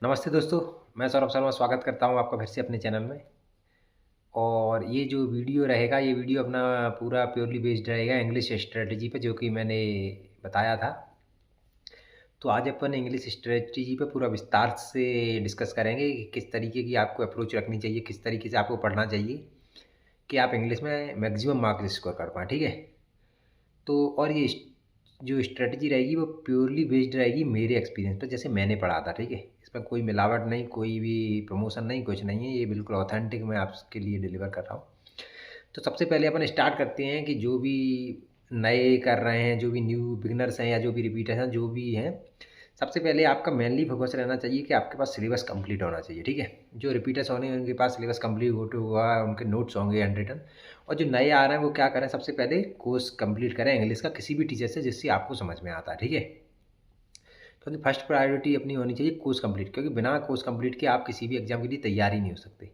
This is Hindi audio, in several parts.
नमस्ते दोस्तों, मैं सौरभ शर्मा स्वागत करता हूँ आपका फिर से अपने चैनल में। और ये जो वीडियो रहेगा, ये वीडियो अपना पूरा प्योरली बेस्ड रहेगा इंग्लिश स्ट्रेटजी पे, जो कि मैंने बताया था। तो आज अपन इंग्लिश स्ट्रेटजी पे पूरा विस्तार से डिस्कस करेंगे कि किस तरीके की आपको अप्रोच रखनी चाहिए, किस तरीके से आपको पढ़ना चाहिए कि आप इंग्लिश में मैक्सिमम मार्क्स स्कोर कर पाएँ, ठीक है। तो और ये जो स्ट्रेटजी रहेगी वो प्योरली बेस्ड रहेगी मेरे एक्सपीरियंस पर, जैसे मैंने पढ़ा था, ठीक है। इसमें कोई मिलावट नहीं, कोई भी प्रमोशन नहीं, कुछ नहीं है, ये बिल्कुल ऑथेंटिक मैं आपके लिए डिलीवर कर रहा हूँ। तो सबसे पहले अपन स्टार्ट करते हैं कि जो भी नए कर रहे हैं, जो भी न्यू बिगनर्स हैं या जो भी रिपीटर्स हैं, जो भी हैं, सबसे पहले आपका मेनली फोकस रहना चाहिए कि आपके पास सिलेबस कंप्लीट होना चाहिए, ठीक है। जो रिपीटर्स होंगे उनके पास सिलेबस कंप्लीट हुआ, उनके नोट्स होंगे हैंड रिटन। और जो नए आ रहे हैं वो क्या करें, सबसे पहले कोर्स कंप्लीट करें इंग्लिश का किसी भी टीचर से जिससे आपको समझ में आता है, ठीक है। क्योंकि फर्स्ट प्रायोरिटी अपनी होनी चाहिए कोर्स कंप्लीट, क्योंकि बिना कोर्स कंप्लीट के आप किसी भी एग्जाम के लिए तैयार ही नहीं हो सकते।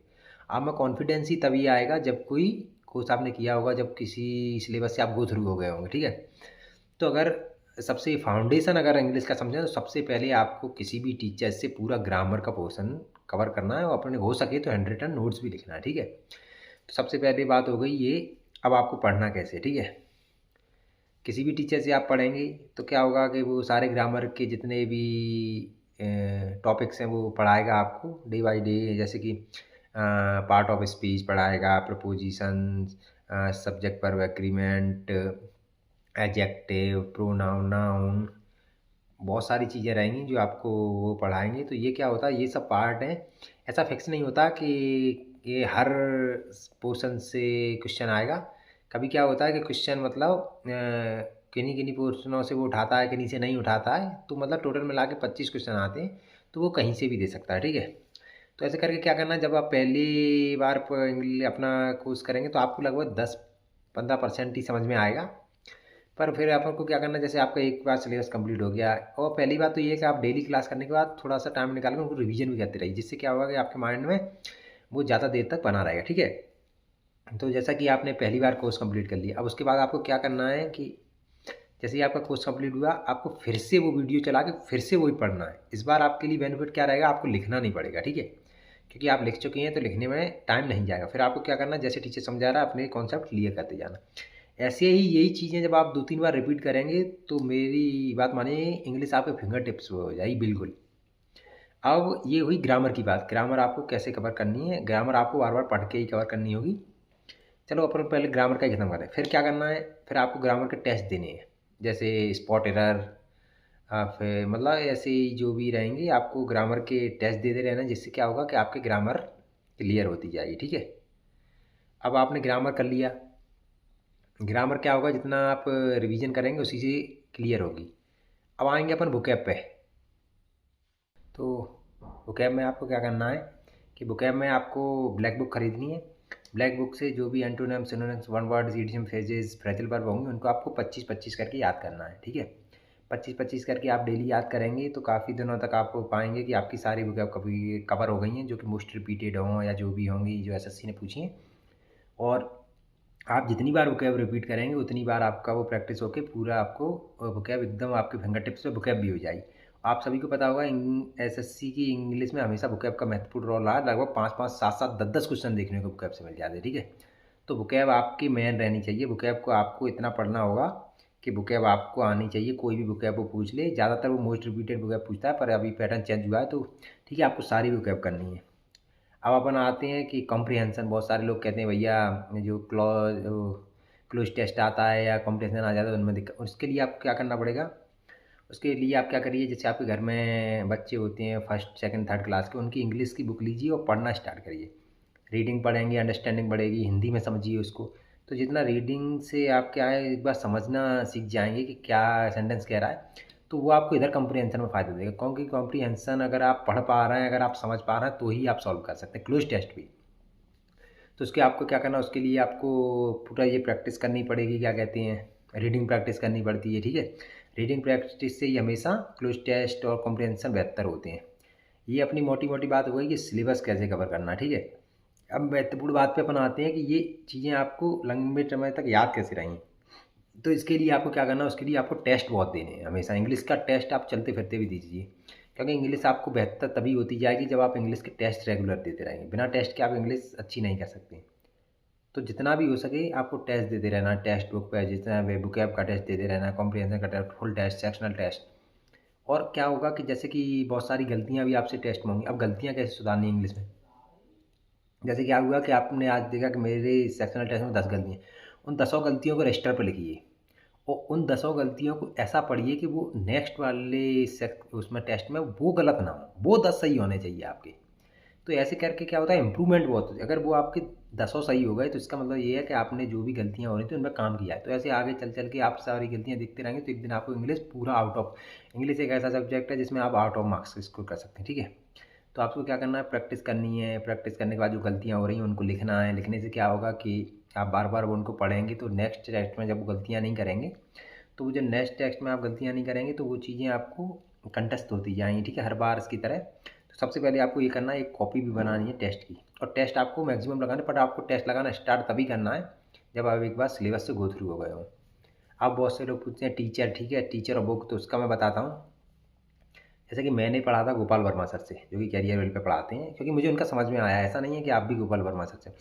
आप में कॉन्फिडेंस ही तभी आएगा जब कोई कोर्स आपने किया होगा, जब किसी सिलेबस से आप गो थ्रू हो गए होंगे, ठीक है। तो अगर सबसे फाउंडेशन अगर इंग्लिश का समझें तो सबसे पहले आपको किसी भी टीचर से पूरा ग्रामर का पोर्शन कवर करना है, और अपने हो सके तो हैंड रिटन नोट्स भी लिखना है, ठीक है। तो सबसे पहली बात हो गई ये। अब आपको पढ़ना कैसे, ठीक है। किसी भी टीचर से आप पढ़ेंगे तो क्या होगा कि वो सारे ग्रामर के जितने भी टॉपिक्स हैं वो पढ़ाएगा आपको डे बाय डे, जैसे कि पार्ट ऑफ स्पीच पढ़ाएगा, prepositions, subject verb agreement, adjective, pronoun, noun, बहुत सारी चीज़ें रहेंगी जो आपको वो पढ़ाएंगे। तो ये क्या होता है, ये सब पार्ट हैं। ऐसा फिक्स नहीं होता कि ये हर पोर्शन से क्वेश्चन आएगा। कभी क्या होता है कि क्वेश्चन मतलब किन्हीं किन्हीं पोर्शनों से वो उठाता है, किन्हीं से नहीं उठाता है, तो मतलब टोटल मिला के 25 क्वेश्चन आते हैं, तो वो कहीं से भी दे सकता है, ठीक है। तो ऐसे करके क्या करना है, जब आप पहली बार अपना कोर्स करेंगे तो आपको लगभग 10-15% ही समझ में आएगा। पर फिर आपको क्या करना है, जैसे आपका एक बार सिलेबस कंप्लीट हो गया, और पहली बात तो ये है कि आप डेली क्लास करने के बाद थोड़ा सा टाइम निकाल कर उनको रिवीजन भी करते रहिए, जिससे क्या होगा कि आपके माइंड में वो ज़्यादा देर तक बना रहेगा, ठीक है। तो जैसा कि आपने पहली बार कोर्स कंप्लीट कर लिया, अब उसके बाद आपको क्या करना है कि जैसे ही आपका कोर्स कंप्लीट हुआ, आपको फिर से वो वीडियो चला के फिर से वही पढ़ना है। इस बार आपके लिए बेनिफिट क्या रहेगा, आपको लिखना नहीं पड़ेगा, ठीक है। क्योंकि आप लिख चुके हैं तो लिखने में टाइम नहीं जाएगा। फिर आपको क्या करना है, जैसे टीचर समझा रहा है अपने कॉन्सेप्ट क्लियर करते जाना। ऐसे ही यही चीज़ें जब आप 2-3 बार रिपीट करेंगे तो मेरी बात मानिए, इंग्लिश आपके फिंगर टिप्स पे हो जाएगी बिल्कुल। अब ये हुई ग्रामर की बात। ग्रामर आपको कैसे कवर करनी है, ग्रामर आपको बार बार पढ़ के ही कवर करनी होगी। चलो अपन पहले ग्रामर का ही खत्म करें, फिर क्या करना है, फिर आपको ग्रामर के टेस्ट देने हैं, जैसे स्पॉट एरर, फिर मतलब ऐसे ही जो भी रहेंगे आपको ग्रामर के टेस्ट देते रहना, जिससे क्या होगा कि आपके ग्रामर क्लियर होती जाएगी, ठीक है। अब आपने ग्रामर कर लिया। ग्रामर क्या होगा, जितना आप रिवीजन करेंगे उसी से क्लियर होगी। अब आएंगे अपन बुकैब पे। तो बुकैब में आपको क्या करना है कि बुकैब में आपको ब्लैक बुक खरीदनी है। ब्लैक बुक से जो भी antonyms, synonyms, one word, idiom, phrases, phrasal verb होंगे उनको आपको 25-25 करके याद करना है, ठीक है। 25-25 करके आप डेली याद करेंगे तो काफ़ी दिनों तक आप पाएंगे कि आपकी सारी बुकैब कभी कवर हो गई हैं, जो कि मोस्ट रिपीटेड हों या जो भी होंगी जो एसएससी ने पूछी हैं। और आप जितनी बार वोकैब रिपीट करेंगे उतनी बार आपका वो प्रैक्टिस होके पूरा आपको वोकैब एकदम आपके फिंगर टिप्स पे वोकैब भी हो जाएगी। आप सभी को पता होगा एसएससी की इंग्लिश में हमेशा वोकैब का महत्वपूर्ण रोल रहा है। लगभग 5-5, 7-7, 10-10 क्वेश्चन देखने को वोकैब से मिल जाते हैं, ठीक है। तो वोकैब आपकी मेन रहनी चाहिए। वोकैब को आपको इतना पढ़ना होगा कि वोकैब आपको आनी चाहिए। कोई भी वोकैब वो पूछ ले, ज़्यादातर वो मोस्ट रिपीटेड वोकैब पूछता है, पर अभी पैटर्न चेंज हुआ है तो ठीक है, आपको सारी वोकैब करनी है। अब अपन आते हैं कि कॉम्प्रिहेंसन। बहुत सारे लोग कहते हैं भैया जो क्लोज टेस्ट आता है या कॉम्प्रिहेंसन आ जाता है उनमें दिक्कत। उसके लिए आपको क्या करना पड़ेगा, उसके लिए आप क्या करिए, जैसे आपके घर में बच्चे होते हैं फर्स्ट सेकंड थर्ड क्लास के, उनकी इंग्लिश की बुक लीजिए और पढ़ना स्टार्ट करिए। रीडिंग पढ़ेंगे, अंडरस्टैंडिंग बढ़ेगी, हिंदी में समझिए उसको। तो जितना रीडिंग से आप क्या है एक बार समझना सीख जाएंगे कि क्या सेंटेंस कह रहा है, तो वो आपको इधर कॉम्प्रिहेंसन में फ़ायदा देगा। क्योंकि कॉम्प्रिहेंसन अगर आप पढ़ पा रहे हैं, अगर आप समझ पा रहे हैं, तो ही आप सॉल्व कर सकते हैं क्लोज टेस्ट भी। तो उसके आपको क्या करना है, उसके लिए आपको पूरा ये प्रैक्टिस करनी पड़ेगी, क्या कहते हैं, रीडिंग प्रैक्टिस करनी पड़ती है, ठीक है। रीडिंग प्रैक्टिस से ही हमेशा क्लोज टेस्ट और कॉम्प्रिहेंशन बेहतर होते हैं। ये अपनी मोटी मोटी बात हो गई कि सिलेबस कैसे कवर करना, ठीक है। अब महत्वपूर्ण बात पे अपन आते हैं कि ये चीज़ें आपको लंबे समय तक याद कैसे रहेंगी। तो इसके लिए आपको क्या करना है, उसके लिए आपको टेस्ट बहुत देने हैं हमेशा। इंग्लिश का टेस्ट आप चलते फिरते भी दीजिए, क्योंकि इंग्लिश आपको बेहतर तभी होती जाएगी जब आप इंग्लिश के टेस्ट रेगुलर देते रहेंगे। बिना टेस्ट के आप इंग्लिश अच्छी नहीं कर सकते। तो जितना भी हो सके आपको टेस्ट देते रहना है, टेक्स्ट बुक पे जितना वे वोकैब का टेस्ट देते रहना है, कॉम्प्रिहेंशन का test, full test, sectional test. और क्या होगा कि जैसे कि बहुत सारी गलतियाँ भी आपसे टेस्ट में होंगी। अब गलतियाँ कैसे सुधारनी है इंग्लिश में? जैसे क्या हुआ कि आपने आज देखा कि मेरे सेक्शनल टेस्ट में 10 गलतियाँ, उन 10 गलतियों को रजिस्टर पर लिखिए और उन 10 गलतियों को ऐसा पढ़िए कि वो नेक्स्ट वाले उसमें टेस्ट में वो गलत ना हो, वो 10 सही होने चाहिए आपके। तो ऐसे करके क्या होता है, इम्प्रूवमेंट बहुत होती है। अगर वो आपके 10 सही हो गए तो इसका मतलब ये है कि आपने जो भी गलतियाँ हो रही थी उनमें काम किया है। तो ऐसे आगे चल चल के आप सारी गलतियाँ देखते रहेंगे तो एक दिन आपको इंग्लिश पूरा आउट ऑफ, इंग्लिश एक ऐसा सब्जेक्ट है जिसमें आप आउट ऑफ मार्क्स स्कोर कर सकते हैं। ठीक है, तो आपको क्या करना है, प्रैक्टिस करनी है। प्रैक्टिस करने के बाद जो गलतियाँ हो रही हैं उनको लिखना है। लिखने से क्या होगा कि आप बार बार वो उनको पढ़ेंगे तो नेक्स्ट टेस्ट में जब वो गलतियाँ नहीं करेंगे, तो वो जब नेक्स्ट टेस्ट में आप गलतियाँ नहीं करेंगे तो वो चीज़ें आपको कंटस्ट होती जाएंगी। ठीक है, हर बार इसकी तरह। तो सबसे पहले आपको ये करना है, एक कॉपी भी बनानी है टेस्ट की, और टेस्ट आपको मैक्सिमम लगाना, बट आपको टेस्ट लगाना स्टार्ट तभी करना है जब आप एक बार सिलेबस से गो थ्रू हो गए हो। अब बहुत से लोग पूछते हैं टीचर, ठीक है टीचर और बुक, तो उसका मैं बताता हूँ। जैसे कि मैंने पढ़ा था गोपाल वर्मा सर से, जो कि कैरियर वेल पे पढ़ाते हैं, क्योंकि मुझे उनका समझ में आया। ऐसा नहीं है कि आप भी गोपाल वर्मा सर से,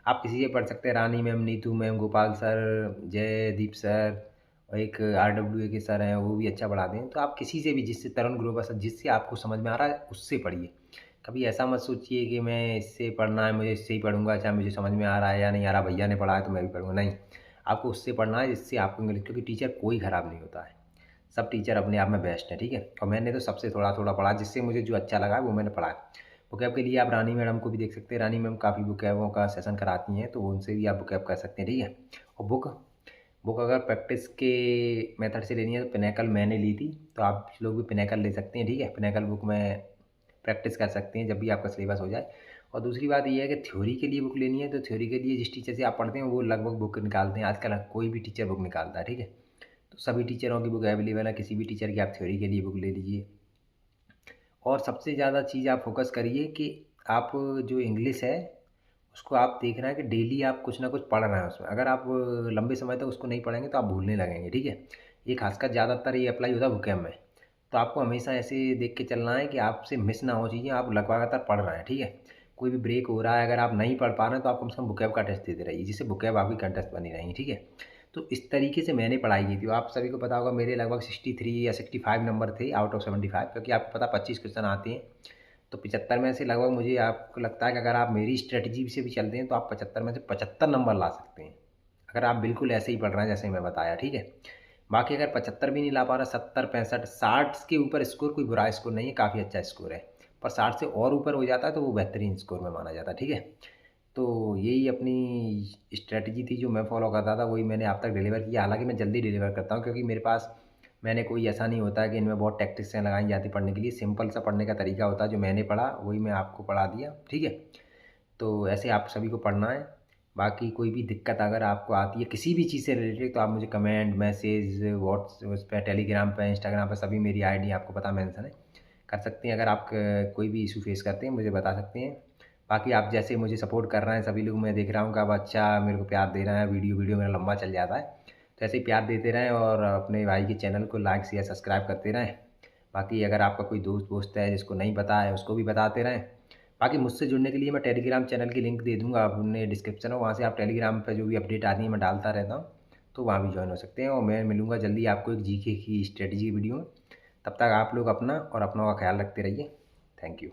आप किसी से पढ़ सकते हैं, Rani ma'am, Neetu ma'am, Gopal sir, Jaydeep sir, और एक RWA के सर हैं, वो भी अच्छा पढ़ाते हैं। तो आप किसी से भी, जिससे तरुण ग्रोवर सर, जिससे आपको समझ में आ रहा है उससे पढ़िए। कभी ऐसा मत सोचिए कि मैं इससे पढ़ना है, मुझे इससे ही पढ़ूंगा, चाहे मुझे समझ में आ रहा है या नहीं आ रहा, भैया ने पढ़ा है तो मैं भी पढ़ूंगा। नहीं, आपको उससे पढ़ना है जिससे आपको इंग्लिश, क्योंकि टीचर कोई ख़राब नहीं होता है, सब टीचर अपने आप में बेस्ट है। ठीक है, और मैंने तो सबसे थोड़ा थोड़ा पढ़ा, जिससे मुझे जो अच्छा लगा वो मैंने पढ़ा है। वोकैब के लिए आप रानी मैडम को भी देख सकते हैं। रानी मैम काफ़ी वोकैबों का सेशन कराती हैं, तो उनसे भी आप वोकैब कर सकते हैं। ठीक है, और बुक, बुक अगर प्रैक्टिस के मेथड से लेनी है तो पिनैकल मैंने ली थी, तो आप लोग भी पिनैकल ले सकते हैं। ठीक है, पिनैकल बुक में प्रैक्टिस कर सकते हैं जब भी आपका सिलेबस हो जाए। और दूसरी बात ये है कि थ्योरी के लिए बुक लेनी है तो थ्योरी के लिए जिस टीचर से आप पढ़ते हैं वो लगभग बुक निकालते हैं। आजकल कोई भी टीचर बुक निकालता है। ठीक है, तो सभी टीचरों की बुक अवेलेबल है, किसी भी टीचर की आप थ्योरी के लिए बुक ले लीजिए। और सबसे ज़्यादा चीज़ आप फोकस करिए कि आप जो इंग्लिश है उसको आप देख रहे हैं कि डेली आप कुछ ना कुछ पढ़ रहे हैं उसमें। अगर आप लंबे समय तक उसको नहीं पढ़ेंगे तो आप भूलने लगेंगे। ठीक है, ये खासकर ज़्यादातर ये अप्लाई होता है वोकैब में। तो आपको हमेशा ऐसे देख के चलना है कि आपसे मिस ना हो चीज़ें, आप लगातार पढ़ रहे हैं। ठीक है, कोई भी ब्रेक हो रहा है, अगर आप नहीं पढ़ पा रहे हैं तो आप कम से कम वोकैब का टेस्ट देते रहिए, जिससे वोकैब आपकी कंटेस्ट बनी रहेंगी। ठीक है, तो इस तरीके से मैंने पढ़ाई की थी। आप सभी को पता होगा मेरे लगभग 63 या 65 नंबर थे आउट ऑफ 75, क्योंकि आपको पता 25 क्वेश्चन आते हैं। तो 75 में से लगभग, मुझे आपको लगता है कि अगर आप मेरी स्ट्रेटजी से भी चलते हैं तो आप 75 में से 75 नंबर ला सकते हैं, अगर आप बिल्कुल ऐसे ही पढ़ रहे हैं जैसे मैं बताया। ठीक है, बाकी अगर 75 भी नहीं ला पा रहा, 70, 65, 60 के ऊपर स्कोर कोई बुरा स्कोर नहीं है, काफ़ी अच्छा स्कोर है। पर 60 से और ऊपर हो जाता है तो वो बेहतरीन स्कोर में माना जाता है। ठीक है, तो यही अपनी स्ट्रेटजी थी जो मैं फॉलो करता था, वही मैंने आप तक डिलीवर किया। हालांकि मैं जल्दी डिलीवर करता हूँ क्योंकि मेरे पास, मैंने कोई ऐसा नहीं होता है कि इनमें बहुत टैक्टिक्स लगाई जाती पढ़ने के लिए। सिंपल सा पढ़ने का तरीका होता है, जो मैंने पढ़ा वही मैं आपको पढ़ा दिया। ठीक है, तो ऐसे आप सभी को पढ़ना है। बाकी कोई भी दिक्कत अगर आपको आती है किसी भी चीज़ से रिलेटेड तो आप मुझे कमेंट, मैसेज, व्हाट्स उस पर, टेलीग्राम पर, इंस्टाग्राम पर, सभी मेरी आईडी आपको पता मेंशन है, कर सकते हैं। अगर आप कोई भी इशू फेस करते हैं मुझे बता सकते हैं। बाकी आप जैसे मुझे सपोर्ट कर रहे हैं सभी लोग, मैं देख रहा हूँ कि अब अच्छा मेरे को प्यार दे रहे हैं, वीडियो मेरा लंबा चल जाता है, तो ऐसे ही प्यार देते रहें और अपने भाई के चैनल को लाइक शेयर सब्सक्राइब करते रहें। बाकी अगर आपका कोई दोस्त वोस्त है जिसको नहीं पता है उसको भी बताते रहें। बाकी मुझसे जुड़ने के लिए मैं टेलीग्राम चैनल की लिंक दे दूँगा अपने डिस्क्रिप्शन में, वहाँ से आप टेलीग्राम पर जो भी अपडेट आती है मैं डालता रहता हूँ, तो वहाँ भी ज्वाइन हो सकते हैं। और मैं मिलूँगा जल्दी आपको एक जीके की स्ट्रेटजी वीडियो में। तब तक आप लोग अपना और अपनों का ख्याल रखते रहिए। Thank you.